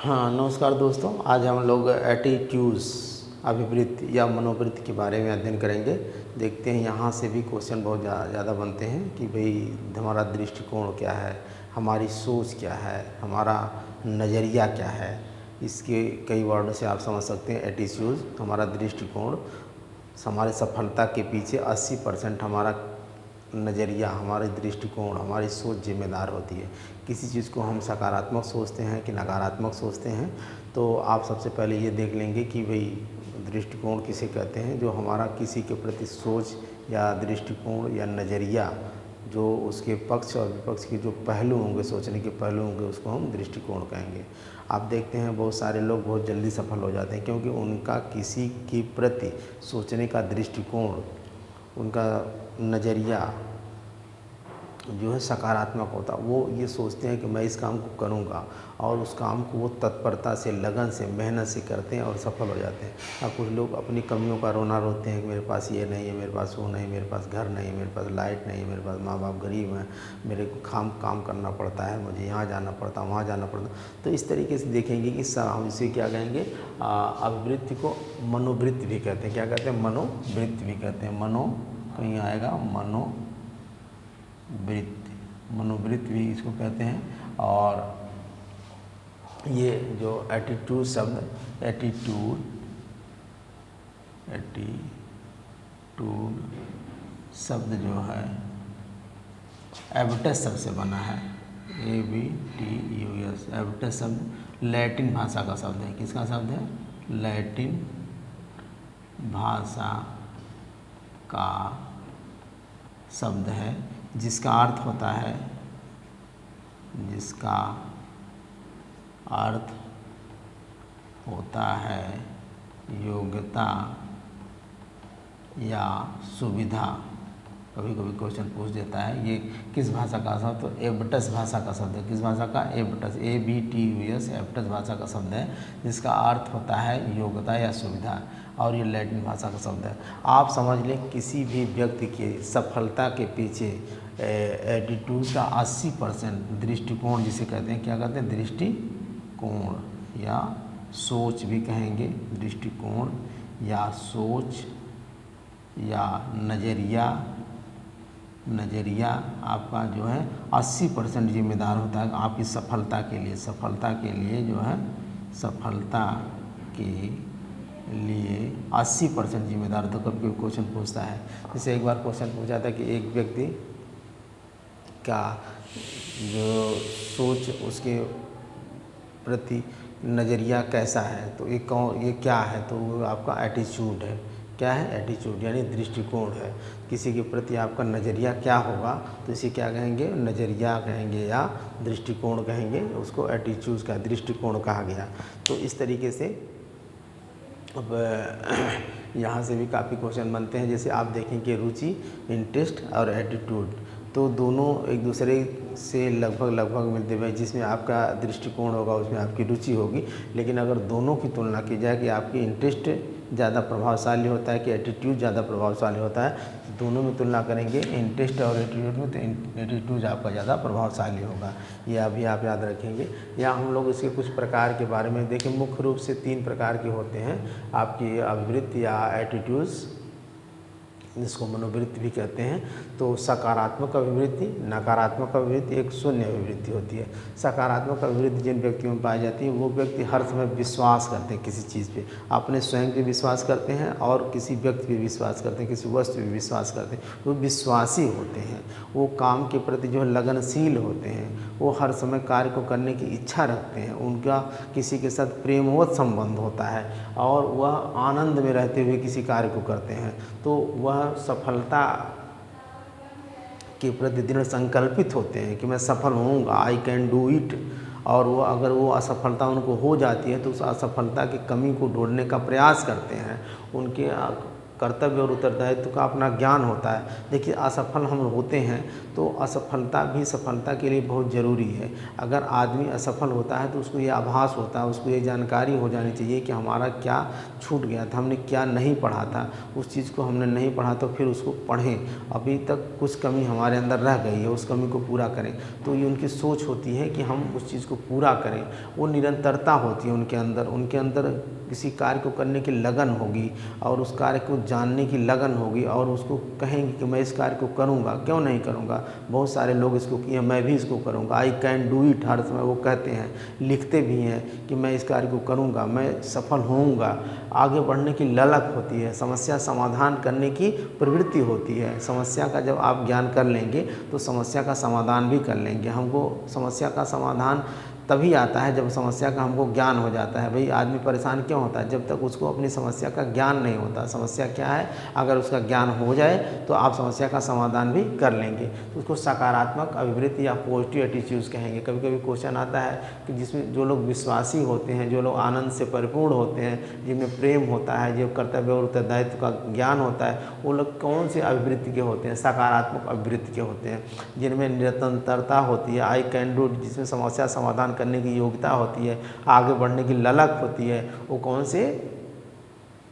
हाँ, नमस्कार दोस्तों। आज हम लोग एटीट्यूड्स अभिवृत्ति या मनोवृत्ति के बारे में अध्ययन करेंगे। देखते हैं यहाँ से भी क्वेश्चन बहुत ज़्यादा बनते हैं कि भाई हमारा दृष्टिकोण क्या है, हमारी सोच क्या है, हमारा नज़रिया क्या है। इसके कई वर्ड से आप समझ सकते हैं। एटीट्यूड हमारा दृष्टिकोण, हमारे सफलता के पीछे 80% हमारा नज़रिया, हमारे दृष्टिकोण, हमारी सोच जिम्मेदार होती है। किसी चीज़ को हम सकारात्मक सोचते हैं कि नकारात्मक सोचते हैं, तो आप सबसे पहले ये देख लेंगे कि भाई दृष्टिकोण किसे कहते हैं। जो हमारा किसी के प्रति सोच या दृष्टिकोण या नज़रिया, जो उसके पक्ष और विपक्ष के जो पहलू होंगे, सोचने के पहलू होंगे, उसको हम दृष्टिकोण कहेंगे। आप देखते हैं बहुत सारे लोग बहुत जल्दी सफल हो जाते हैं क्योंकि उनका किसी के प्रति सोचने का दृष्टिकोण, उनका नज़रिया जो है सकारात्मक होता। वो ये सोचते हैं कि मैं इस काम को करूँगा और उस काम को वो तत्परता से, लगन से, मेहनत से करते हैं और सफल हो जाते हैं। और कुछ लोग अपनी कमियों का रोना रोते हैं कि मेरे पास ये नहीं है, मेरे पास वो नहीं, मेरे पास घर नहीं, मेरे पास लाइट नहीं, मेरे पास माँ बाप गरीब हैं, मेरे को काम करना पड़ता है, मुझे यहाँ जाना पड़ता, वहाँ जाना पड़ता। तो इस तरीके से देखेंगे कि हम इसे क्या कहेंगे, अभिवृत्ति को मनोवृत्ति भी कहते हैं। क्या कहते हैं? मनोवृत्ति भी कहते हैं। मनो कहीं आएगा, मनोवृत्ति भी इसको कहते हैं। और ये जो एटीट्यूड शब्द, एटीट्यूड शब्द जो है एबिटस शब्द से बना है। ABTUS। एबिटस शब्द लैटिन भाषा का शब्द है। किसका शब्द है? लैटिन भाषा का शब्द है, जिसका अर्थ होता है योग्यता या सुविधा। कभी कभी क्वेश्चन पूछ देता है ये किस भाषा का शब्द, तो एबटस भाषा का शब्द है। किस भाषा का? एबटस, ABTUS एबटस भाषा का शब्द है, जिसका अर्थ होता है योग्यता या सुविधा, और ये लैटिन भाषा का शब्द है। आप समझ लें किसी भी व्यक्ति के सफलता के पीछे एटीट्यूड का 80% दृष्टिकोण जिसे कहते हैं, क्या कहते हैं? दृष्टिकोण या सोच भी कहेंगे। दृष्टिकोण या सोच या नज़रिया आपका जो है 80% जिम्मेदार होता है आपकी सफलता के लिए। सफलता के लिए 80% जिम्मेदार। तो कभी कोई क्वेश्चन पूछता है, जैसे एक बार क्वेश्चन पूछा था कि एक व्यक्ति का जो सोच, उसके प्रति नज़रिया कैसा है, तो ये क्या है? तो वो आपका एटीट्यूड है। क्या है? एटीट्यूड यानी दृष्टिकोण है। किसी के प्रति आपका नज़रिया क्या होगा, तो इसे क्या कहेंगे? नज़रिया कहेंगे या दृष्टिकोण कहेंगे। उसको एटीट्यूड का दृष्टिकोण कहा गया। तो इस तरीके से अब यहाँ से भी काफ़ी क्वेश्चन बनते हैं। जैसे आप देखेंगे रुचि, इंटरेस्ट और एटीट्यूड, तो दोनों एक दूसरे से लगभग मिलते हुए, जिसमें आपका दृष्टिकोण होगा उसमें आपकी रुचि होगी। लेकिन अगर दोनों की तुलना की जाए कि आपकी इंटरेस्ट ज़्यादा प्रभावशाली होता है कि एटीट्यूड ज़्यादा प्रभावशाली होता है, तो दोनों में तुलना करेंगे इंटरेस्ट और एटीट्यूड में, तो एटीट्यूड आपका ज़्यादा प्रभावशाली होगा। ये अभी आप याद रखेंगे। या हम लोग इसके कुछ प्रकार के बारे में देखें। मुख्य रूप से 3 प्रकार के होते हैं आपकी अभिवृत्ति या एटीट्यूड्स, जिसको मनोवृत्ति भी कहते हैं। तो सकारात्मक अभिवृत्ति, नकारात्मक अभिवृत्ति, एक शून्य अभिवृत्ति होती है। सकारात्मक अभिवृत्ति जिन व्यक्तियों में पाई जाती है, वो व्यक्ति हर समय विश्वास करते हैं किसी चीज़ पे, अपने स्वयं पे विश्वास करते हैं और किसी व्यक्ति पे विश्वास करते हैं, किसी वस्तु पे विश्वास करते हैं। वो विश्वासी होते हैं, वो काम के प्रति जो है लगनशील होते हैं, वो हर समय कार्य को करने की इच्छा रखते हैं, उनका किसी के साथ प्रेमवत संबंध होता है और वह आनंद में रहते हुए किसी कार्य को करते हैं। तो वह सफलता के प्रति दृढ़ संकल्पित होते हैं कि मैं सफल होऊंगा, आई कैन डू इट। और वो अगर वो असफलता उनको हो जाती है तो उस असफलता की कमी को ढूंढने का प्रयास करते हैं। उनके कर्तव्य और उत्तरदायित्व का अपना ज्ञान होता है। देखिए, असफल हम होते हैं तो असफलता भी सफलता के लिए बहुत ज़रूरी है। अगर आदमी असफल होता है तो उसको ये आभास होता है, उसको ये जानकारी हो जानी चाहिए कि हमारा क्या छूट गया था, हमने क्या नहीं पढ़ा था, उस चीज़ को हमने नहीं पढ़ा तो फिर उसको पढ़ें, अभी तक कुछ कमी हमारे अंदर रह गई है, उस कमी को पूरा करें। तो ये उनकी सोच होती है कि हम उस चीज़ को पूरा करें। वो निरंतरता होती है उनके अंदर किसी कार्य को करने की लगन होगी और उस कार्य को जानने की लगन होगी और उसको कहेंगे कि मैं इस कार्य को करूँगा, क्यों नहीं करूँगा। बहुत सारे लोग इसको किए, मैं भी इसको करूँगा, आई कैन डू इट, हर समय वो कहते हैं, लिखते भी हैं कि मैं इस कार्य को करूँगा, मैं सफल होऊंगा। आगे बढ़ने की ललक होती है, समस्या समाधान करने की प्रवृत्ति होती है। समस्या का जब आप ज्ञान कर लेंगे तो समस्या का समाधान भी कर लेंगे। हमको समस्या का समाधान तभी आता है जब समस्या का हमको ज्ञान हो जाता है। भाई, आदमी परेशान क्यों होता है? जब तक उसको अपनी समस्या का ज्ञान नहीं होता। समस्या क्या है, अगर उसका ज्ञान हो जाए तो आप समस्या का समाधान भी कर लेंगे। तो उसको सकारात्मक अभिवृत्ति या पॉजिटिव एटीट्यूड्स कहेंगे। कभी कभी क्वेश्चन आता है कि जिसमें जो लोग विश्वासी होते हैं, जो लोग आनंद से परिपूर्ण होते हैं, जिनमें प्रेम होता है, जो कर्तव्य और उत्तरदायित्व का ज्ञान होता है, वो लोग कौन से अभिवृत्ति के होते हैं? सकारात्मक अभिवृत्ति के होते हैं, जिनमें निरंतरता होती है, आई कैन डू, जिसमें समस्या समाधान करने की योग्यता होती है, आगे बढ़ने की ललक होती है। वो कौन से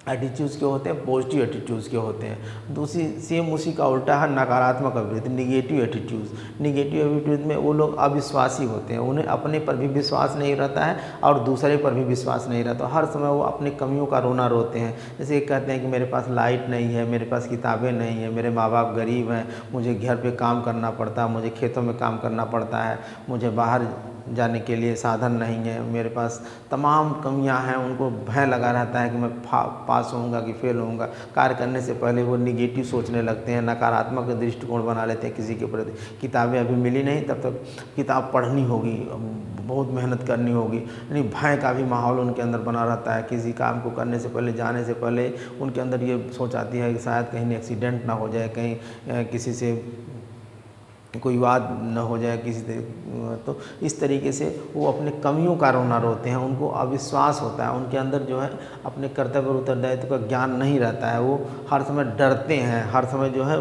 एटीट्यूड्स के होते हैं? पॉजिटिव एटीट्यूड्स के होते हैं। दूसरी सेम उसी का उल्टा है नकारात्मक अभिवृत्ति, निगेटिव एटीट्यूड्स। निगेटिव एटीट्यूड में वो लोग अविश्वासी होते हैं, उन्हें अपने पर भी विश्वास नहीं रहता है और दूसरे पर भी विश्वास नहीं रहता। हर समय वो अपनी कमियों का रोना रोते हैं। जैसे एक कहते हैं कि मेरे पास लाइट नहीं है, मेरे पास किताबें नहीं है, मेरे माँ बाप गरीब हैं, मुझे घर पर काम करना पड़ता है, मुझे खेतों में काम करना पड़ता है, मुझे बाहर जाने के लिए साधन नहीं है, मेरे पास तमाम कमियां हैं। उनको भय लगा रहता है कि मैं पास होऊंगा कि फेल होऊंगा। कार्य करने से पहले वो निगेटिव सोचने लगते हैं, नकारात्मक दृष्टिकोण बना लेते हैं किसी के प्रति। किताबें अभी मिली नहीं, तब तक किताब पढ़नी होगी, बहुत मेहनत करनी होगी, यानी भय का भी माहौल उनके अंदर बना रहता है। किसी काम को करने से पहले, जाने से पहले उनके अंदर ये सोच आती है कि शायद कहीं एक्सीडेंट ना हो जाए, कहीं किसी से कोई वाद न हो जाए किसी से। तो इस तरीके से वो अपने कमियों का रोना रोते हैं, उनको अविश्वास होता है, उनके अंदर जो है अपने कर्तव्य और उत्तरदायित्व का ज्ञान नहीं रहता है। वो हर समय डरते हैं, हर समय जो है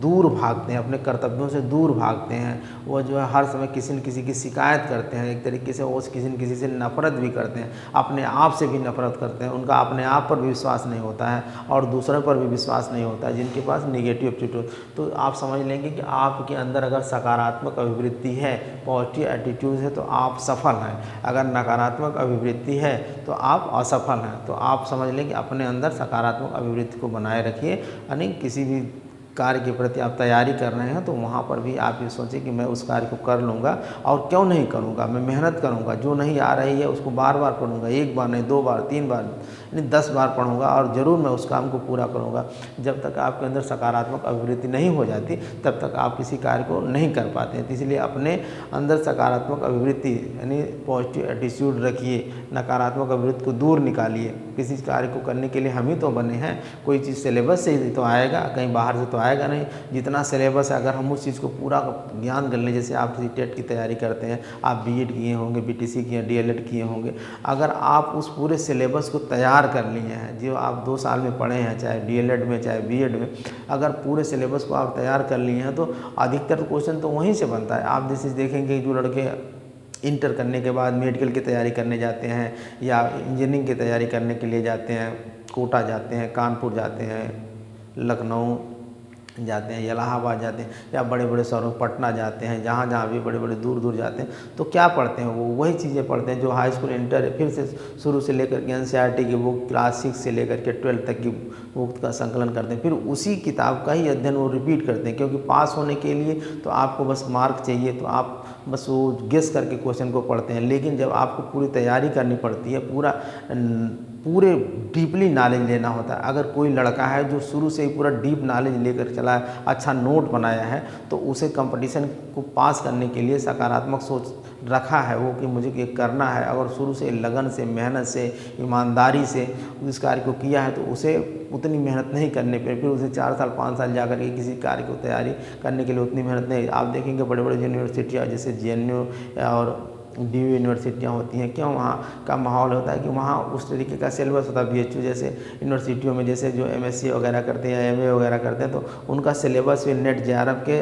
दूर भागते हैं, अपने कर्तव्यों से दूर भागते हैं। वो जो है हर समय किसी न किसी की शिकायत करते हैं, एक तरीके से वो किसी न किसी से नफरत भी करते हैं, अपने आप से भी नफरत करते हैं। उनका अपने आप पर भी विश्वास नहीं होता है और दूसरों पर भी विश्वास नहीं होता है, जिनके पास निगेटिव एटीट्यूड। तो आप समझ लेंगे कि आपके अंदर अगर सकारात्मक अभिवृत्ति है, पॉजिटिव एटीट्यूड है, तो आप सफल हैं। अगर नकारात्मक अभिवृत्ति है तो आप असफल हैं। तो आप समझ लें कि अपने अंदर सकारात्मक अभिवृत्ति को बनाए रखिए, यानी किसी भी कार्य के प्रति आप तैयारी कर रहे हैं तो वहाँ पर भी आप ये सोचें कि मैं उस कार्य को कर लूँगा और क्यों नहीं करूँगा, मैं मेहनत करूँगा, जो नहीं आ रही है उसको बार बार पढ़ूँगा, एक बार नहीं, 2 बार, 3 बार, यानी 10 बार पढ़ूँगा और ज़रूर मैं उस काम को पूरा करूँगा। जब तक आपके अंदर सकारात्मक अभिवृत्ति नहीं हो जाती तब तक आप किसी कार्य को नहीं कर पाते हैं। तो इसलिए अपने अंदर सकारात्मक अभिवृत्ति यानी पॉजिटिव एटीट्यूड रखिए, नकारात्मक अभिवृत्ति को दूर निकालिए। किसी कार्य को करने के लिए हम ही तो बने हैं, कोई चीज़ सिलेबस से ही तो आएगा, कहीं बाहर से तो आएगा नहीं। जितना सिलेबस है अगर हम उस चीज़ को पूरा ज्ञान कर लें, जैसे आप टेट की तैयारी करते हैं, आप बीएड किए होंगे, बीटीसी किए, डीएलएड किए होंगे, अगर आप उस पूरे सिलेबस को तैयार कर लिए हैं जो आप 2 साल में पढ़े हैं, चाहे डीएलएड में चाहे बीएड में, अगर पूरे सिलेबस को आप तैयार कर लिए हैं तो अधिकतर क्वेश्चन तो वहीं से बनता है। आप जैसे देखेंगे जो लड़के इंटर करने के बाद मेडिकल की तैयारी करने जाते हैं या इंजीनियरिंग की तैयारी करने के लिए जाते हैं, कोटा जाते हैं, कानपुर जाते हैं, लखनऊ जाते हैं, इलाहाबाद जाते हैं या बड़े बड़े शहरों पटना जाते हैं, जहाँ जहाँ भी बड़े बड़े दूर दूर जाते हैं, तो क्या पढ़ते हैं? वो वही चीज़ें पढ़ते हैं जो हाई स्कूल इंटर फिर से शुरू से लेकर के एनसीईआरटी की बुक, क्लास 6 से लेकर के 12 तक की बुक का संकलन करते हैं, फिर उसी किताब का ही अध्ययन वो रिपीट करते हैं। क्योंकि पास होने के लिए तो आपको बस मार्क चाहिए, तो आप बस वो गेस करके क्वेश्चन को पढ़ते हैं। लेकिन जब आपको पूरी तैयारी करनी पड़ती है, पूरे डीपली नॉलेज लेना होता है। अगर कोई लड़का है जो शुरू से ही पूरा डीप नॉलेज लेकर चला है, अच्छा नोट बनाया है, तो उसे कंपटीशन को पास करने के लिए सकारात्मक सोच रखा है वो कि मुझे ये करना है, अगर शुरू से लगन से, मेहनत से, ईमानदारी से इस कार्य को किया है, तो उसे उतनी मेहनत नहीं करने पर फिर उसे 4 साल 5 साल जाकर के किसी कार्य को तैयारी करने के लिए उतनी मेहनत नहीं। आप देखेंगे बड़े बड़े यूनिवर्सिटियाँ जैसे JNU और डीयू यूनिवर्सिटियाँ होती हैं, क्यों वहाँ का माहौल होता है कि वहाँ उस तरीके का सिलेबस होता है। बीएचयू जैसे यूनिवर्सिटियों में जैसे जो एमएससी वगैरह करते हैं या एमए वगैरह करते हैं, तो उनका सिलेबस भी नेट जेआरएफ के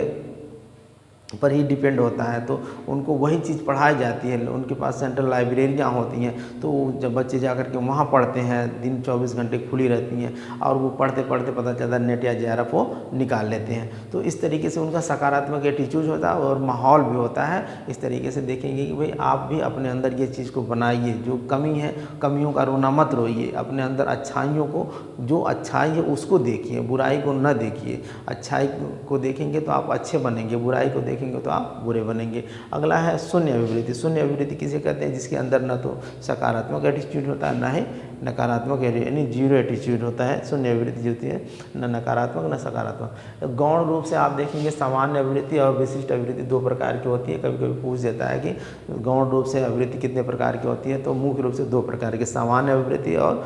पर ही डिपेंड होता है, तो उनको वही चीज़ पढ़ाई जाती है। उनके पास सेंट्रल लाइब्रेरियाँ होती हैं, तो जब बच्चे जाकर के वहाँ पढ़ते हैं, दिन 24 घंटे खुली रहती हैं और वो पढ़ते पढ़ते पता चलता है नेट या जेआरएफ वो निकाल लेते हैं। तो इस तरीके से उनका सकारात्मक एटीट्यूड होता है और माहौल भी होता है। इस तरीके से देखेंगे कि भाई आप भी अपने अंदर ये चीज़ को बनाइए, जो कमी है कमियों का रोना मत रोइए, अपने अंदर अच्छाइयों को, जो अच्छाई है उसको देखिए, बुराई को न देखिए। अच्छाई को देखेंगे तो आप अच्छे बनेंगे, बुराई को देखेंगे तो आप बुरे बनेंगे। अगला है शून्य अभिवृत्ति। शून्य अभिवृत्ति किसे कहते हैं? जिसके अंदर न तो सकारात्मक एटीट्यूड होता है, न ही नकारात्मक, यानी जीरो एटीट्यूड होता है। शून्य अभिवृत्ति जो होती है न नकारात्मक न सकारात्मक। गौण रूप से आप देखेंगे सामान्य अभिवृत्ति और विशिष्ट अभिवृत्ति दो प्रकार की होती है। कभी कभी पूछ देता है कि गौण रूप से अभिवृत्ति कितने प्रकार की होती है, तो मुख्य रूप से दो प्रकार की, सामान्य अभिवृत्ति और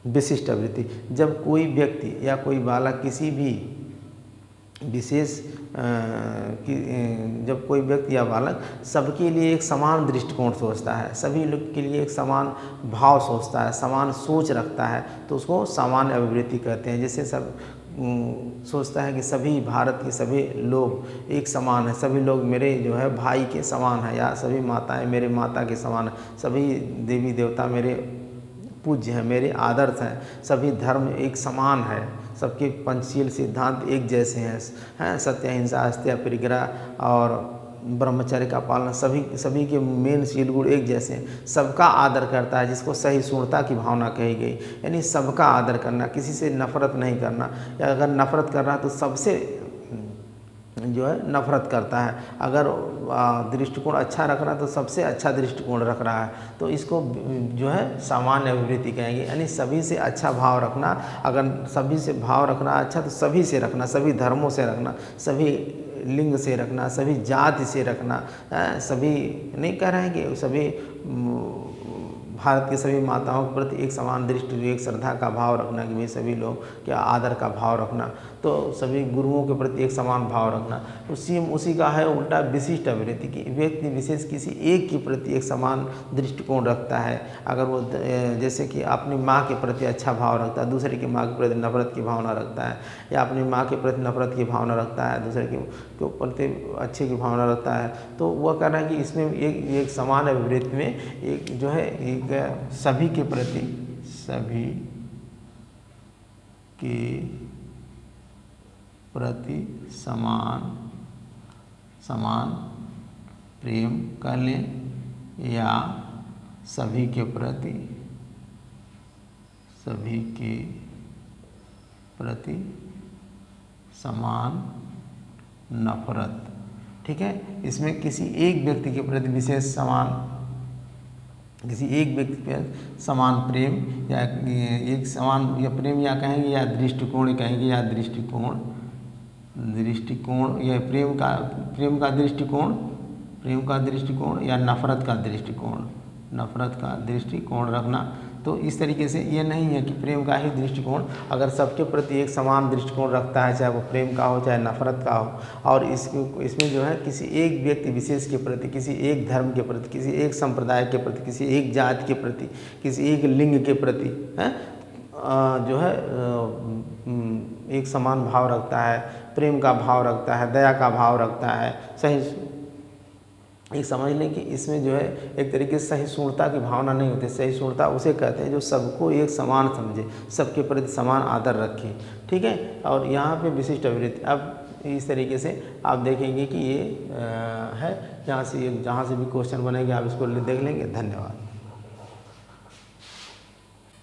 विशिष्ट अभिवृत्ति। जब कोई व्यक्ति या कोई बालक किसी भी विशेष जब कोई व्यक्ति या बालक सबके लिए एक समान दृष्टिकोण सोचता है, सभी लोग के लिए एक समान भाव सोचता है, समान सोच रखता है, तो उसको सामान्य अभिवृत्ति कहते हैं। जैसे सब सोचता है कि सभी भारत के सभी लोग एक समान हैं, सभी लोग मेरे जो है भाई के समान हैं, या सभी माताएं मेरे माता के समान हैं, सभी देवी देवता मेरे पूज्य हैं, मेरे आदर्श हैं, सभी धर्म एक समान है, सबके पंचशील सिद्धांत एक जैसे हैं, सत्य अहिंसा अस्त्य परिग्रह और ब्रह्मचर्य का पालन, सभी के मेन शील गुण एक जैसे हैं। सबका आदर करता है, जिसको सहिष्णुता की भावना कही गई, यानी सबका आदर करना, किसी से नफरत नहीं करना, या अगर नफरत कर रहा है तो सबसे जो है नफरत करता है। अगर दृष्टिकोण अच्छा रख रहा है तो सबसे अच्छा दृष्टिकोण रख रहा है, तो इसको जो है सामान्य अभिवृत्ति कहेंगे। यानी सभी से अच्छा भाव रखना, अगर सभी से भाव रखना अच्छा तो सभी से रखना, सभी धर्मों से रखना, सभी लिंग से रखना, सभी जाति से रखना। सभी नहीं कह रहे हैं कि सभी भारत की सभी माताओं के प्रति एक समान दृष्टि, एक श्रद्धा का भाव रखना कि भाई सभी लोग क्या आदर का भाव रखना, तो सभी गुरुओं के प्रति एक समान भाव रखना। उसी का है उल्टा विशिष्ट अभिवृत्ति की। व्यक्ति विशेष किसी एक के प्रति एक समान दृष्टिकोण रखता है। अगर वो जैसे कि अपनी माँ के प्रति अच्छा भाव रखता है, दूसरे की माँ के प्रति नफरत की भावना रखता है, या अपनी माँ के प्रति नफरत की भावना रखता है, दूसरे के प्रति अच्छे की भावना रखता है, तो वह कह रहा है कि इसमें एक समान अभिवृत्ति में एक जो है एक सभी के प्रति समान प्रेम कर लें, या सभी के प्रति समान नफरत। ठीक है, इसमें किसी एक व्यक्ति के प्रति विशेष किसी एक व्यक्ति पर समान प्रेम या एक समान या प्रेम या कहेंगे, या दृष्टिकोण कहेंगे, या दृष्टिकोण या प्रेम का दृष्टिकोण या नफरत का दृष्टिकोण रखना। तो इस तरीके से ये नहीं है कि प्रेम का ही दृष्टिकोण, अगर सबके प्रति एक समान दृष्टिकोण रखता है, चाहे वो प्रेम का हो चाहे नफरत का हो, और इसमें जो है किसी एक व्यक्ति विशेष के प्रति, किसी एक धर्म के प्रति, किसी एक संप्रदाय के प्रति, किसी एक जाति के प्रति, किसी एक लिंग के प्रति जो है एक समान भाव रखता है, प्रेम का भाव रखता है, दया का भाव रखता है, सही एक समझ लें कि इसमें जो है एक तरीके से सहिष्णुता की भावना नहीं होती। सहिष्णुता उसे कहते हैं जो सबको एक समान समझे, सबके प्रति समान आदर रखे। ठीक है, और यहाँ पे विशिष्ट अभिवृत्ति। अब इस तरीके से आप देखेंगे कि ये है, जहाँ से भी क्वेश्चन बनेंगे आप इसको देख लेंगे। धन्यवाद।